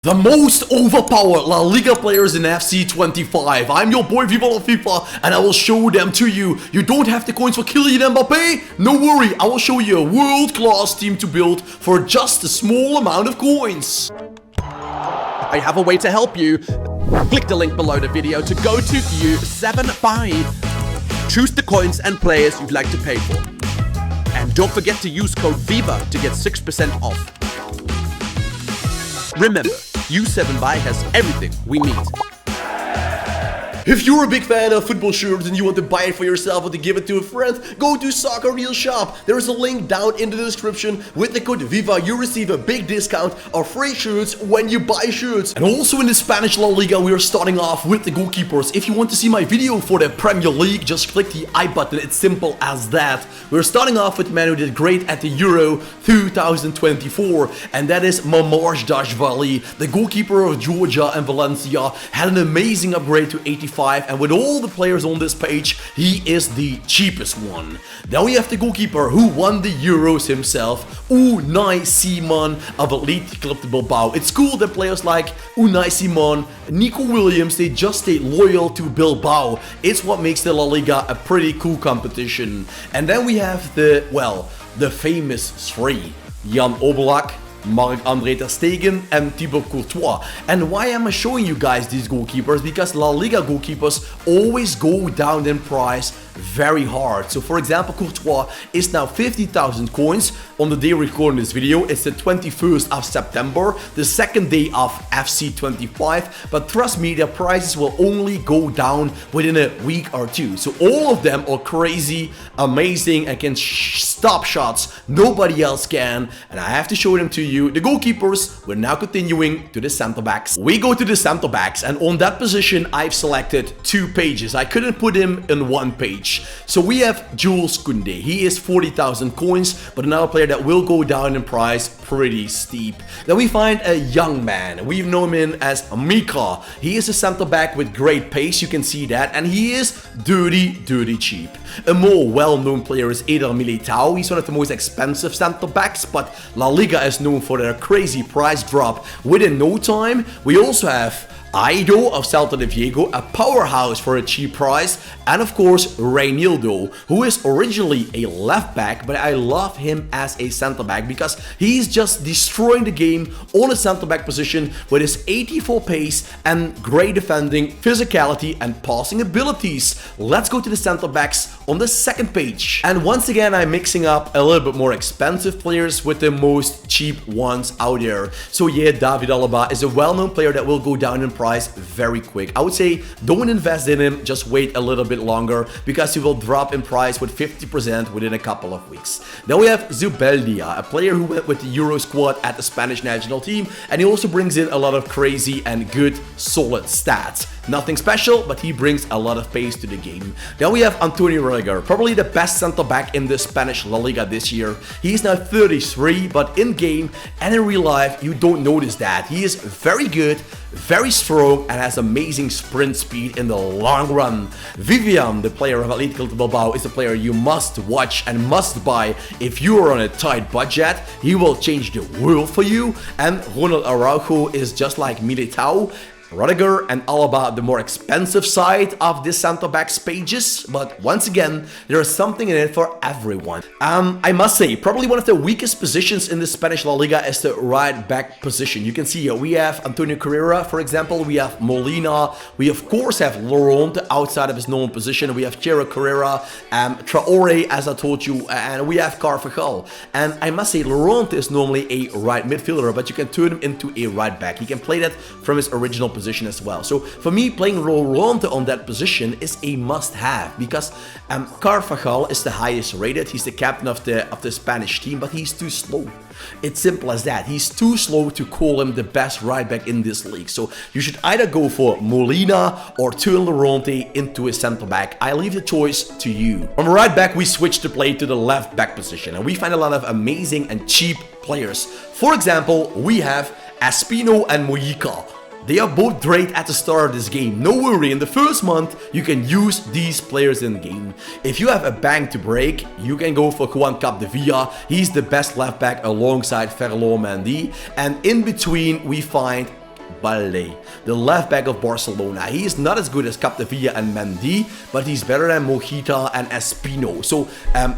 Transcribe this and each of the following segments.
The most overpowered La Liga players in FC25. I'm your boy Viva La FIFA and I will show them to you. You don't have the coins for Kylian Mbappe? No worry, I will show you a world-class team to build for just a small amount of coins. I have a way to help you. Click the link below the video to go to view 7 buy. Choose the coins and players you'd like to pay for. And don't forget to use code VIVA to get 6% off. Remember, U7buy has everything we need. If you're a big fan of football shirts and you want to buy it for yourself or to give it to a friend, go to Soccer Real Shop. There is a link down in the description. With the code VIVA, you receive a big discount of free shirts when you buy shirts. And also in the Spanish La Liga, we are starting off with the goalkeepers. If you want to see my video for the Premier League, just click the I button. It's simple as that. We're starting off with the man who did great at the Euro 2024, and that is Dashvali. The goalkeeper of Georgia and Valencia had an amazing upgrade to 85. And with all the players on this page, he is the cheapest one. Then we have the goalkeeper who won the Euros himself, Unai Simon of Athletic Club de Bilbao. It's cool that players like Unai Simon, Nico Williams, they just stay loyal to Bilbao. It's what makes the La Liga a pretty cool competition. And then we have the famous three, Jan Oblak, Marc-André ter Stegen and Thibaut Courtois. And why am I showing you guys these goalkeepers? Because La Liga goalkeepers always go down in price very hard. So for example, Courtois is now 50,000 coins. On the day recording this video, it's the 21st of September, the second day of FC25. But trust me, their prices will only go down within a week or two. So all of them are crazy, amazing, and can stop shots nobody else can. And I have to show them to you. The goalkeepers, we're now continuing to the center backs. We go to the center backs, and on that position, I've selected 2 pages. I couldn't put him in 1 page. So we have Jules Koundé. He is 40,000 coins, but another player that will go down in price pretty steep. Then we find a young man. We've known him as Mika. He is a center back with great pace, you can see that, and he is dirty cheap. A more well-known player is Eder Militao. He's one of the most expensive center backs, but La Liga is known for their crazy price drop within no time. We also have Aido of Celta de Vigo, a powerhouse for a cheap price, and of course Reinildo, who is originally a left back, but I love him as a center back because he's just destroying the game on a center back position with his 84 pace and great defending, physicality and passing abilities. Let's go to the center backs on the second page. And once again, I'm mixing up a little bit more expensive players with the most cheap ones out there. So yeah, David Alaba is a well-known player that will go down in price very quick. I would say don't invest in him, just wait a little bit longer because he will drop in price with 50% within a couple of weeks. Then we have Zubeldia, a player who went with the Euro squad at the Spanish national team, and he also brings in a lot of crazy and good solid stats. Nothing special, but he brings a lot of pace to the game. Then we have Antonio Rudiger, probably the best center back in the Spanish La Liga this year. He is now 33, but in game and in real life, you don't notice that. He is very good, very strong, and has amazing sprint speed in the long run. Vivian, the player of Athletic Club de Bilbao, is a player you must watch and must buy if you are on a tight budget. He will change the world for you. And Ronald Araujo is just like Militao, Rudiger and Alaba, the more expensive side of the center backs pages, but once again, there is something in it for everyone. I must say, probably one of the weakest positions in the Spanish La Liga is the right back position. You can see here, we have Antonio Carrera, for example, we have Molina, we of course have Laurent outside of his normal position, we have Chero Carrera, Traore, as I told you, and we have Carvajal. And I must say, Laurent is normally a right midfielder, but you can turn him into a right back. He can play that from his original position as well. So for me, playing Laurent on that position is a must-have because Carvajal is the highest rated. He's the captain of the Spanish team, but he's too slow. It's simple as that. He's too slow to call him the best right back in this league. So you should either go for Molina or turn Laurent into a center back. I leave the choice to you. From right back, we switch to play to the left back position, and we find a lot of amazing and cheap players. For example, we have Espino and Mojica. They are both great at the start of this game. No worry, in the first month, you can use these players in the game. If you have a bank to break, you can go for Juan Capdevila. He's the best left back alongside Ferland Mendy. And in between, we find Balde, the left back of Barcelona. He is not as good as Capdevila and Mendy, but he's better than Mojita and Espino. So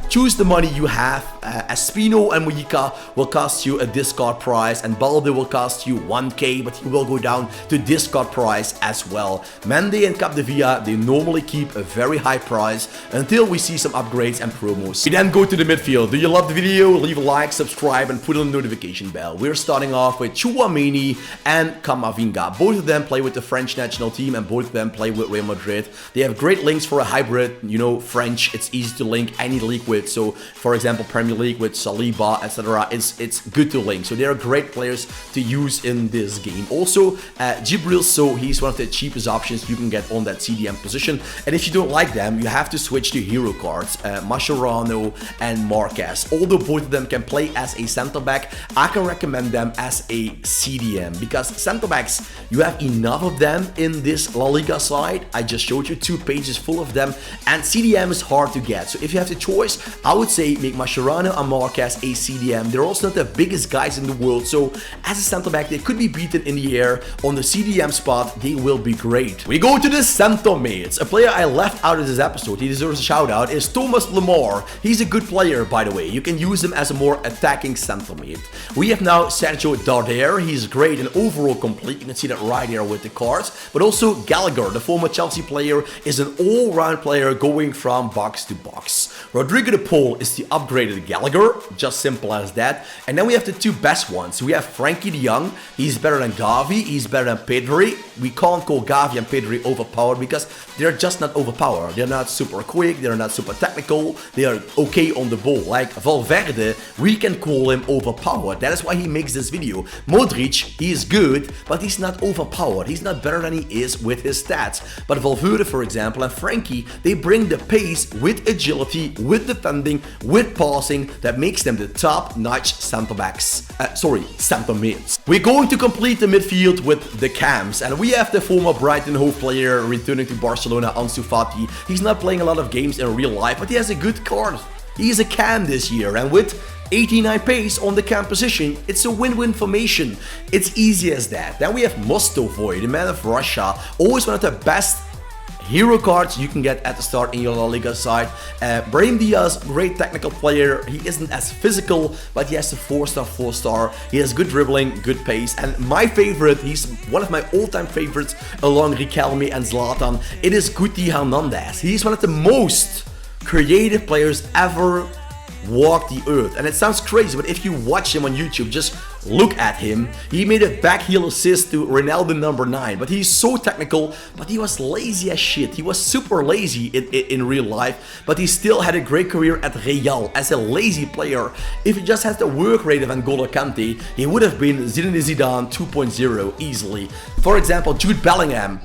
choose the money you have. Espino and Mojita will cost you a discard price, and Balde will cost you 1k, but he will go down to discard price as well. Mendy and Capdevila, they normally keep a very high price until we see some upgrades and promos. We then go to the midfield. Do you love the video? Leave a like, subscribe, and put on the notification bell. We're starting off with Tchouaméni and Camavinga. Both of them play with the French national team, and both of them play with Real Madrid. They have great links for a hybrid, you know, French. It's easy to link any league with. So, for example, Premier League with Saliba, etc. It's good to link. So they are great players to use in this game. Also, Djibril Sow, he's one of the cheapest options you can get on that CDM position. And if you don't like them, you have to switch to hero cards, Mascherano and Marquez. Although both of them can play as a center back, I can recommend them as a CDM because center backs, you have enough of them in this La Liga side. I just showed you 2 pages full of them, and CDM is hard to get. So if you have the choice, I would say make Mascherano and Marquez a CDM. They're also not the biggest guys in the world, so as a center back, they could be beaten in the air. On the CDM spot, they will be great. We go to the center mids. A player I left out of this episode, he deserves a shout out, is Thomas Lemar. He's a good player, by the way. You can use him as a more attacking center mid. We have now Sergio Darder. He's great and overall complete. You can see that right here with the cards. But also Gallagher, the former Chelsea player, is an all-round player going from box to box. Rodrigo de Paul is the upgraded Gallagher, just simple as that. And then we have the 2 best ones. We have Frankie de Jong. He's better than Gavi. He's better than Pedri. We can't call Gavi and Pedri overpowered because they're just not overpowered. They're not super quick. They're not super technical. They are okay on the ball. Like Valverde, we can call him overpowered. That is why he makes this video. Modric, he is good, but he's not overpowered. He's not better than he is with his stats. But Valverde, for example, and Frankie, they bring the pace with agility, with defending, with passing that makes them the top-notch center backs. Center mids. We're going to complete the midfield with the cams, and we have the former Brighton Hove player returning to Barcelona, Ansu Fati. He's not playing a lot of games in real life, but he has a good card. He's a cam this year, and with 89 pace on the cam position, it's a win-win formation. It's easy as that. Then we have Mostovoy, the man of Russia, always one of the best hero cards you can get at the start in your La Liga side. Brahim Diaz, great technical player. He isn't as physical, but he has a 4-star. He has good dribbling, good pace, and my favorite, he's one of my all-time favorites along Riquelme and Zlatan. It is Guti Hernandez. He's one of the most creative players ever walk the earth, and it sounds crazy, but if you watch him on YouTube, just look at him. He made a back heel assist to Ronaldo number 9, but he's so technical, but he was lazy as shit. He was super lazy in real life, but he still had a great career at Real as a lazy player. If he just has the work rate of N'Golo Kante, he would have been Zinedine Zidane 2.0 easily. For example, Jude Bellingham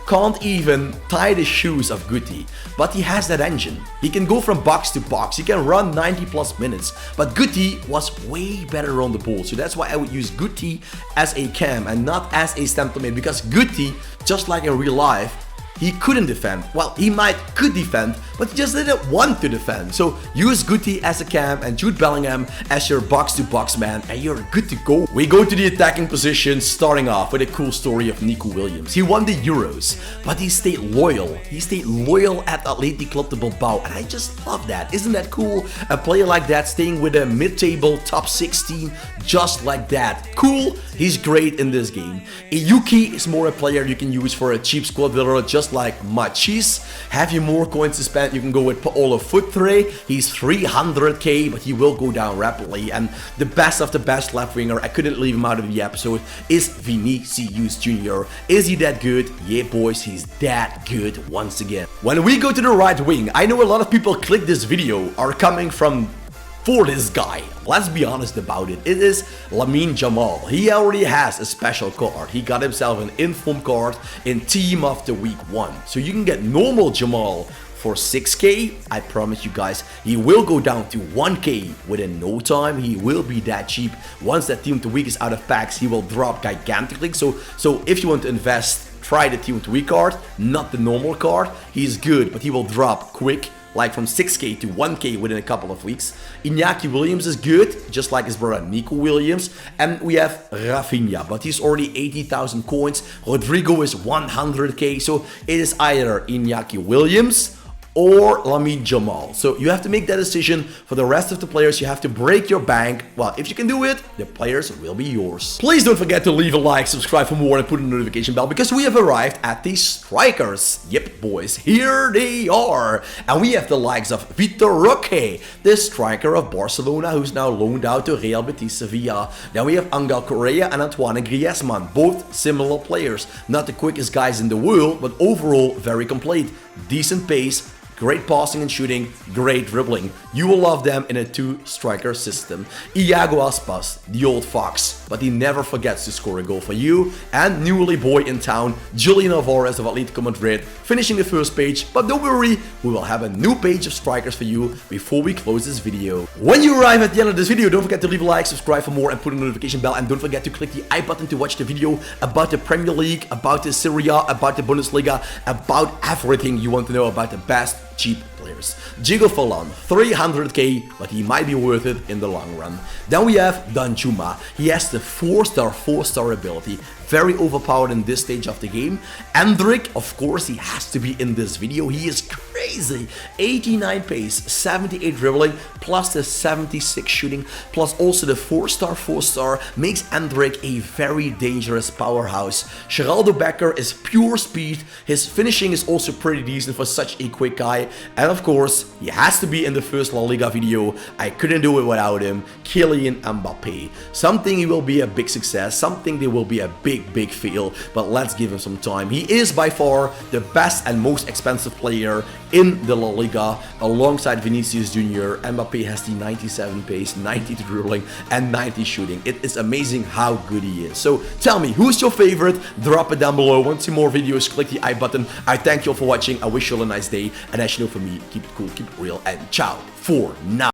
can't even tie the shoes of Guti, but he has that engine. He can go from box to box, he can run 90 plus minutes, but Guti was way better on the ball, so that's why I would use Guti as a cam and not as a center mid, because Guti, just like in real life, he couldn't defend. Well, he could defend, but he just didn't want to defend. So use Guti as a cam and Jude Bellingham as your box-to-box man, and you're good to go. We go to the attacking position, starting off with a cool story of Nico Williams. He won the Euros, but he stayed loyal. He stayed loyal at Athletic Club de Bilbao, and I just love that. Isn't that cool? A player like that staying with a mid-table top 16, just like that. Cool. He's great in this game. Iyuki is more a player you can use for a cheap squad builder, just like Machis. Have you more coins to spend, you can go with Paolo Futre. He's 300k, but he will go down rapidly. And the best of the best left winger, I couldn't leave him out of the episode, is Vinicius Jr. Is he that good? Yeah, boys, he's that good once again. When we go to the right wing, I know a lot of people click this video are coming for this guy. Let's be honest about it. It is Lamine Yamal. He already has a special card. He got himself an inform card in Team of the Week 1. So you can get normal Yamal for 6k. I promise you guys, he will go down to 1k within no time. He will be that cheap. Once that Team of the Week is out of packs, he will drop gigantically. So if you want to invest, try the Team of the Week card, not the normal card. He's good, but he will drop quick like from 6k to 1k within a couple of weeks. Iñaki Williams is good, just like his brother Nico Williams. And we have Rafinha, but he's already 80,000 coins. Rodrigo is 100k, so it is either Iñaki Williams or Lamine Jamal. So you have to make that decision. For the rest of the players, you have to break your bank. Well, if you can do it, the players will be yours. Please don't forget to leave a like, subscribe for more, and put on the notification bell, because we have arrived at the strikers. Yep, boys, here they are. And we have the likes of Vitor Roque, the striker of Barcelona, who's now loaned out to Real Betis Sevilla. Then we have Angel Correa and Antoine Griezmann, both similar players. Not the quickest guys in the world, but overall very complete. Decent pace, great passing and shooting, great dribbling. You will love them in a two-striker system. Iago Aspas, the old fox, but he never forgets to score a goal for you. And newly boy in town, Julian Alvarez of Atletico Madrid, finishing the first page. But don't worry, we will have a new page of strikers for you before we close this video. When you arrive at the end of this video, don't forget to leave a like, subscribe for more, and put on the notification bell. And don't forget to click the I button to watch the video about the Premier League, about the Serie A, about the Bundesliga, about everything you want to know about the best cheap players. Diego Forlan, 300k, but he might be worth it in the long run. Then we have Danjuma. He has the 4-star ability. Very overpowered in this stage of the game. Endrick, of course, he has to be in this video. He is crazy. 89 pace, 78 dribbling, plus the 76 shooting, plus also the 4-star makes Endrick a very dangerous powerhouse. Geraldo Becker is pure speed. His finishing is also pretty decent for such a quick guy. And of course, he has to be in the first La Liga video. I couldn't do it without him. Kylian Mbappe. Something he will be a big success. Something there will be a big feel, but let's give him some time. He is by far the best and most expensive player in the La Liga, alongside Vinicius Jr. Mbappe has the 97 pace, 92 dribbling, and 90 shooting. It is amazing how good he is. So tell me, who's your favorite? Drop it down below. Want to see more videos? Click the I button. I thank you all for watching. I wish you all a nice day, and as you know, for me, keep it cool, keep it real, and ciao for now.